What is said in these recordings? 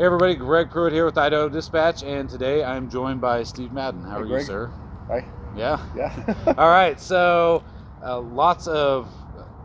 Hey everybody, Greg Pruitt here with Idaho Dispatch, and today I'm joined by Steve Madden. How Hey, are you, Greg. sir? Hi. Yeah? Yeah. All right, so lots of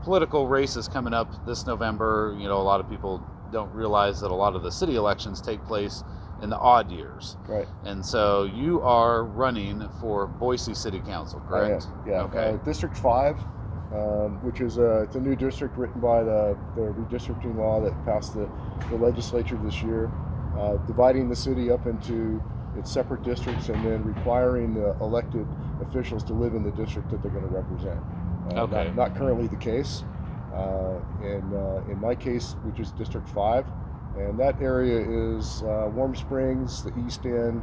political races coming up this November. You know, a lot of people don't realize that a lot of the city elections take place in the odd years. Right. And so you are running for Boise City Council, correct? I am. Yeah. Okay. District 5, which is it's a new district written by the redistricting law that passed the legislature this year, dividing the city up into its separate districts and then requiring the elected officials to live in the district that they're going to represent. Okay. Not currently the case. In my case, which is District 5, and that area is Warm Springs, the East End,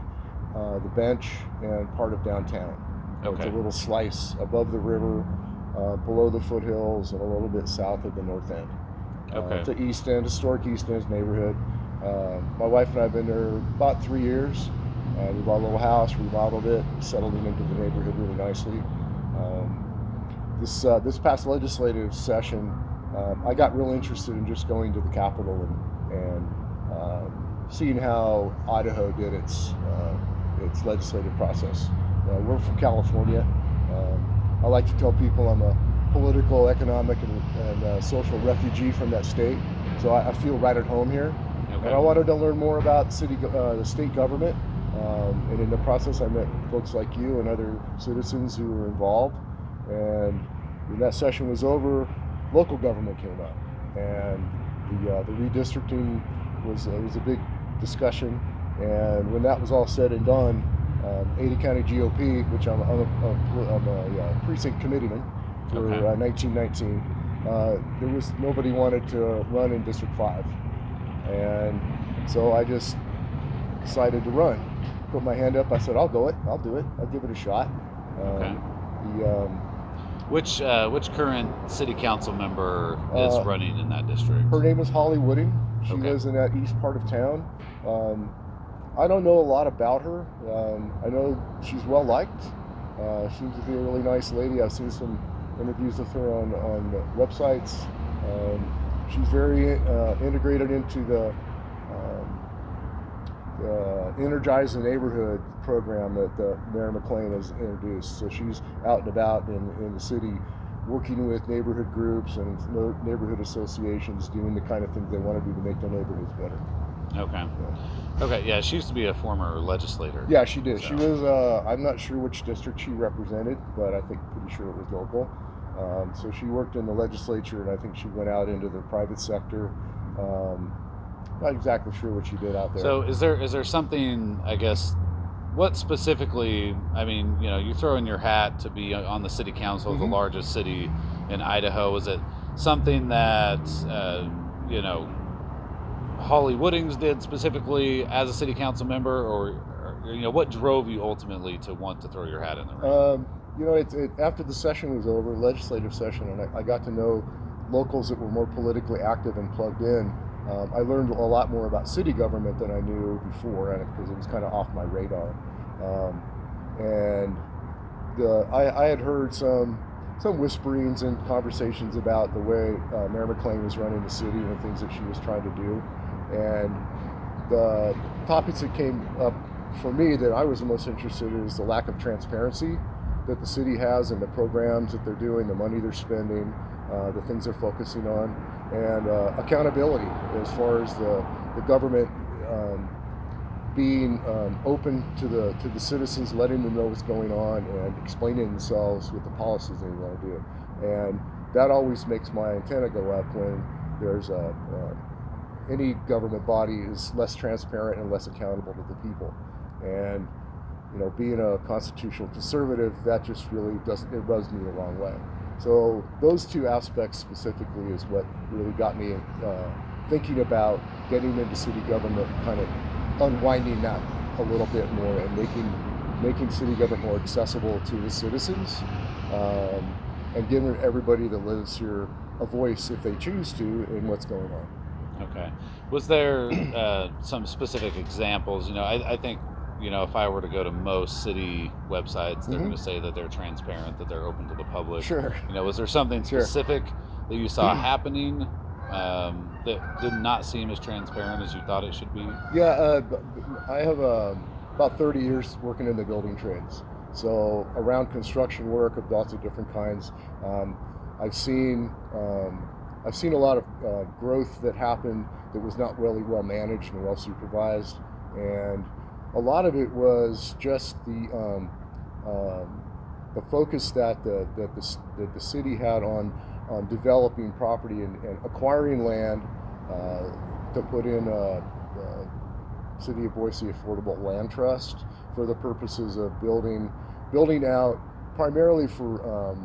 the Bench, and part of downtown. Okay. It's a little slice above the river, below the foothills, and a little bit south of the north end. Okay. It's an East End, historic East End neighborhood. My wife and I have been there about 3 years. We bought a little house, remodeled it, settling into the neighborhood really nicely. This past legislative session, I got real interested in just going to the Capitol and seeing how Idaho did its legislative process. We're from California. I like to tell people I'm a political, economic, and social refugee from that state, so I feel right at home here. Okay. And I wanted to learn more about the state government. And in the process, I met folks like you and other citizens who were involved. And when that session was over, local government came up, and the redistricting was a big discussion. And when that was all said and done, Ada County GOP, which I'm a precinct committeeman for 1919, there was nobody wanted to run in District 5, and so I just decided to run. Put my hand up. I said, I'll do it. I'll give it a shot. Okay. Which current city council member is running in that district? Her name is Holly Wooding. She Okay. lives in that east part of town. I don't know a lot about her. I know she's well liked. Seems to be a really nice lady. I've seen some interviews with her on websites. She's very integrated into the Energize the Neighborhood program that Mayor McLean has introduced. So she's out and about in the city, working with neighborhood groups and neighborhood associations, doing the kind of things they want to do to make their neighborhoods better. Okay. Okay. Yeah, she used to be a former legislator. Yeah, she did. So. She was. I'm not sure which district she represented, but I think pretty sure it was local. So she worked in the legislature, and I think she went out into the private sector. Not exactly sure what she did out there. So is there something, I guess, what specifically, I mean, you know, you throw in your hat to be on the city council of the largest city in Idaho. Is it something that, you know, Holly Woodings did specifically as a city council member, or you know, what drove you ultimately to want to throw your hat in the ring? You know, after the session was over, legislative session, and I got to know locals that were more politically active and plugged in. I learned a lot more about city government than I knew before, because it was kind of off my radar. I had heard some whisperings and conversations about the way Mayor McLean was running the city and the things that she was trying to do. And the topics that came up for me that I was the most interested in is the lack of transparency that the city has in the programs that they're doing, the money they're spending, the things they're focusing on, and accountability as far as the government being open to the citizens, letting them know what's going on, and explaining themselves with the policies they want to do. And that always makes my antenna go up when there's any government body is less transparent and less accountable to the people. And you know, being a constitutional conservative, that just really rubs me the wrong way. So those two aspects specifically is what really got me thinking about getting into city government, kind of unwinding that a little bit more and making city government more accessible to the citizens, and giving everybody that lives here a voice if they choose to in what's going on. Okay. Was there some specific examples? You know, I think, you know, if I were to go to most city websites, they're going to say that they're transparent, that they're open to the public. Sure. You know, was there something specific that you saw happening that did not seem as transparent as you thought it should be? Yeah, I have about 30 years working in the building trades. So around construction work of lots of different kinds, um, I've seen I've seen a lot of growth that happened that was not really well managed and well supervised, and a lot of it was just the focus that the city had on developing property and acquiring land to put in a City of Boise Affordable Land Trust for the purposes of building out primarily for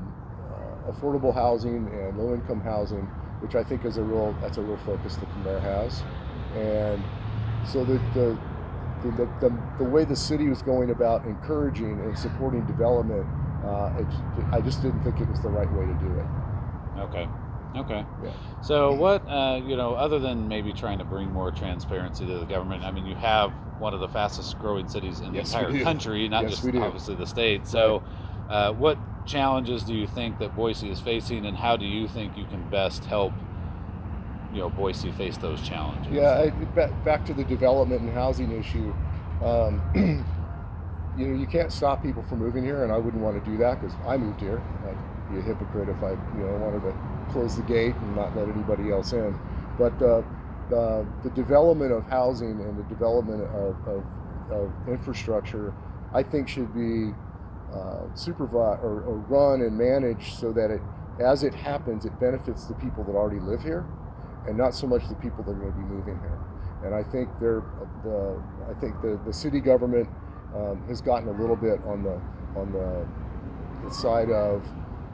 affordable housing and low income housing, which I think is that's a real focus that the mayor has. And so the way the city was going about encouraging and supporting development, I just didn't think it was the right way to do it. Okay. Okay. Yeah. So what, other than maybe trying to bring more transparency to the government, I mean, you have one of the fastest growing cities in the Yes, we entire do. country, not Yes, just we do. obviously the state. So what challenges do you think that Boise is facing, and how do you think you can best help, Boise face those challenges? Yeah, back to the development and housing issue. Um, you can't stop people from moving here, and I wouldn't want to do that because I moved here. I'd be a hypocrite if I wanted to close the gate and not let anybody else in. But the development of housing and the development of infrastructure, I think, should be supervised or run and managed so that as it happens, it benefits the people that already live here, and not so much the people that are going to be moving here. And I think the city government has gotten a little bit on the side of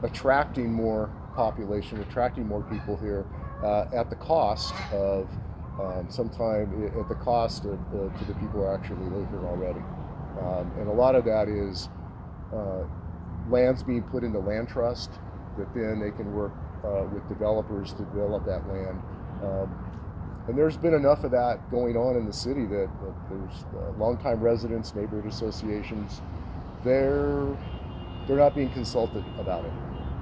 attracting more population, attracting more people here at the cost of at the cost of to the people who actually live here already. And a lot of that is lands being put into land trust that then they can work with developers to develop that land. And there's been enough of that going on in the city that there's longtime residents, neighborhood associations, they're not being consulted about it.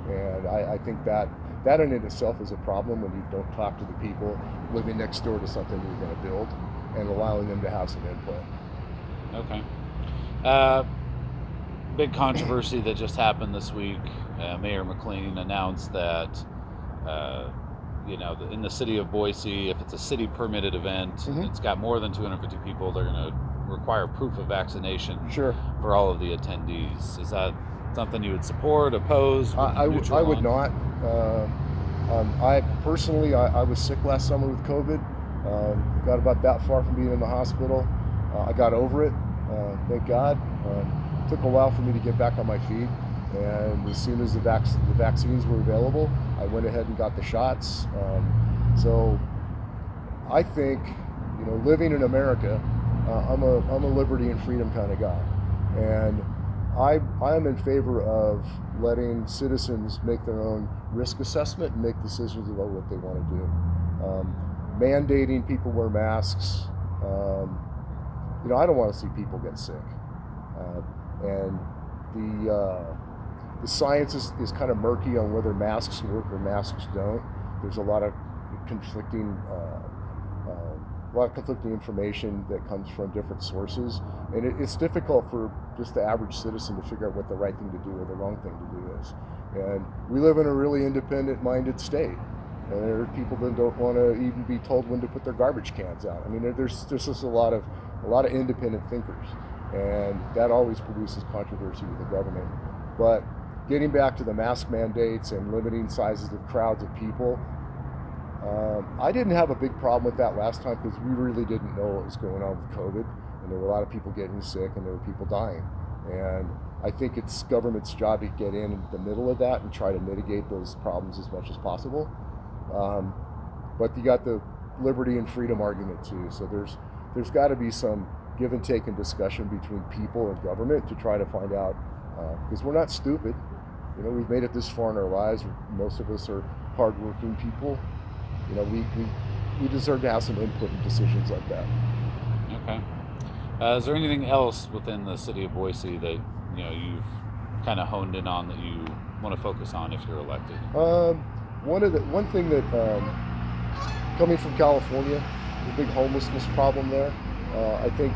And I think that in itself is a problem when you don't talk to the people living next door to something you're going to build and allowing them to have some input. Okay. Big controversy that just happened this week. Mayor McLean announced that in the city of Boise, if it's a city permitted event, Mm-hmm. it's got more than 250 people, they're going to require proof of vaccination Sure. for all of the attendees. Is that something you would support, oppose? I would not. I personally, I was sick last summer with COVID. Got about that far from being in the hospital. I got over it, thank God. Took a while for me to get back on my feet. And as soon as the vaccines were available, I went ahead and got the shots. So I think, living in America, I'm a liberty and freedom kind of guy, and I am in favor of letting citizens make their own risk assessment and make decisions about what they want to do. Mandating people wear masks, I don't want to see people get sick, and the science is kind of murky on whether masks work or masks don't. There's a lot of conflicting information that comes from different sources, and it's difficult for just the average citizen to figure out what the right thing to do or the wrong thing to do is. And we live in a really independent-minded state, and there are people that don't want to even be told when to put their garbage cans out. I mean, there's just a lot of independent thinkers, and that always produces controversy with the government. But getting back to the mask mandates and limiting sizes of crowds of people, I didn't have a big problem with that last time because we really didn't know what was going on with COVID, and there were a lot of people getting sick and there were people dying. And I think it's government's job to get in the middle of that and try to mitigate those problems as much as possible. But you got the liberty and freedom argument too. So there's got to be some give and take and discussion between people and government to try to find out, because we're not stupid. We've made it this far in our lives. Most of us are hardworking people. We deserve to have some input in decisions like that. Okay. Is there anything else within the city of Boise that you've kind of honed in on that you want to focus on if you're elected? One thing that coming from California, the big homelessness problem there. I think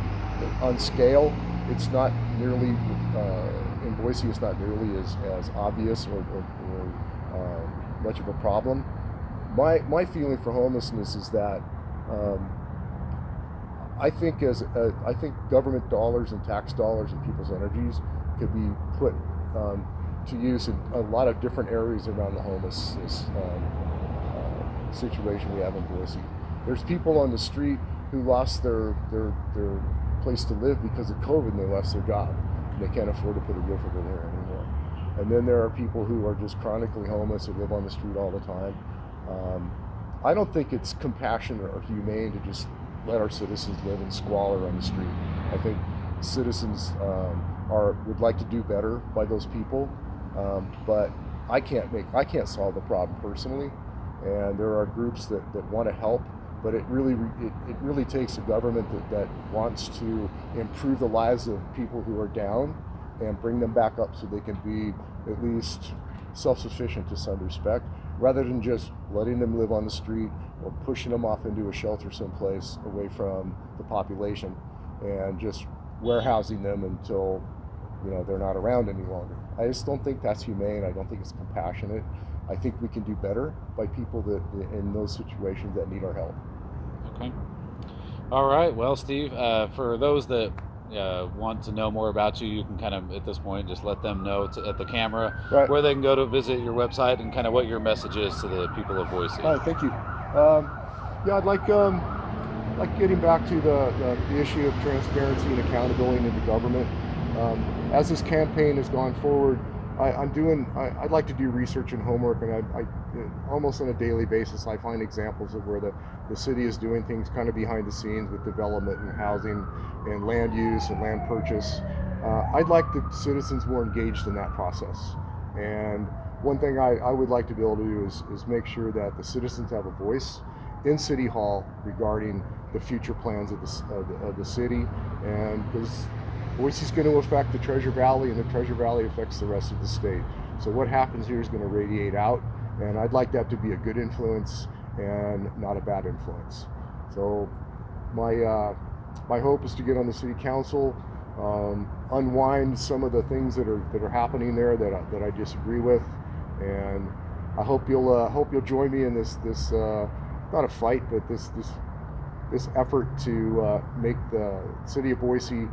on scale, it's not nearly in Boise. It's not nearly as obvious or much of a problem. My feeling for homelessness is that I think I think government dollars and tax dollars and people's energies could be put to use in a lot of different areas around the homelessness situation we have in Boise. There's people on the street who lost their place to live because of COVID, and they lost their job. They can't afford to put a roof over there anymore. And then there are people who are just chronically homeless who live on the street all the time. I don't think it's compassionate or humane to just let our citizens live in squalor on the street. I think citizens would like to do better by those people, but I can't solve the problem personally. And there are groups that want to help, but it really takes a government that wants to improve the lives of people who are down and bring them back up so they can be at least self-sufficient to some respect, rather than just letting them live on the street or pushing them off into a shelter someplace away from the population and just warehousing them until they're not around any longer. I just don't think that's humane. I don't think it's compassionate. I think we can do better by people that in those situations that need our help. Okay. All right. Well, Steve, for those that want to know more about you, you can kind of at this point just let them know at the camera Right. where they can go to visit your website and kind of what your message is to the people of Boise. Thank you. Yeah, I'd like getting back to the issue of transparency and accountability in the government. As this campaign has gone forward, I'd like to do research and homework, and I almost on a daily basis I find examples of where the city is doing things kind of behind the scenes with development and housing and land use and land purchase. I'd like the citizens more engaged in that process. And one thing I would like to be able to do is make sure that the citizens have a voice in City Hall regarding the future plans of the city, and because Boise is going to affect the Treasure Valley, and the Treasure Valley affects the rest of the state. So what happens here is going to radiate out, and I'd like that to be a good influence and not a bad influence. So my hope is to get on the city council, unwind some of the things that are happening there that I disagree with, and I hope you'll join me in this not a fight, but this effort to make the city of Boise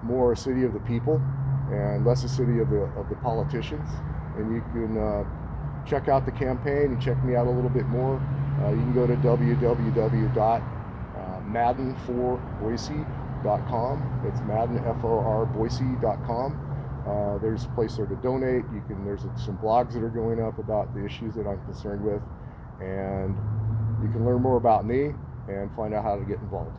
more a city of the people and less a city of the politicians. And you can check out the campaign and check me out a little bit more. You can go to www.maddenforboise.com. It's maddenforboise.com. There's a place there to donate. There's some blogs that are going up about the issues that I'm concerned with, and you can learn more about me and find out how to get involved.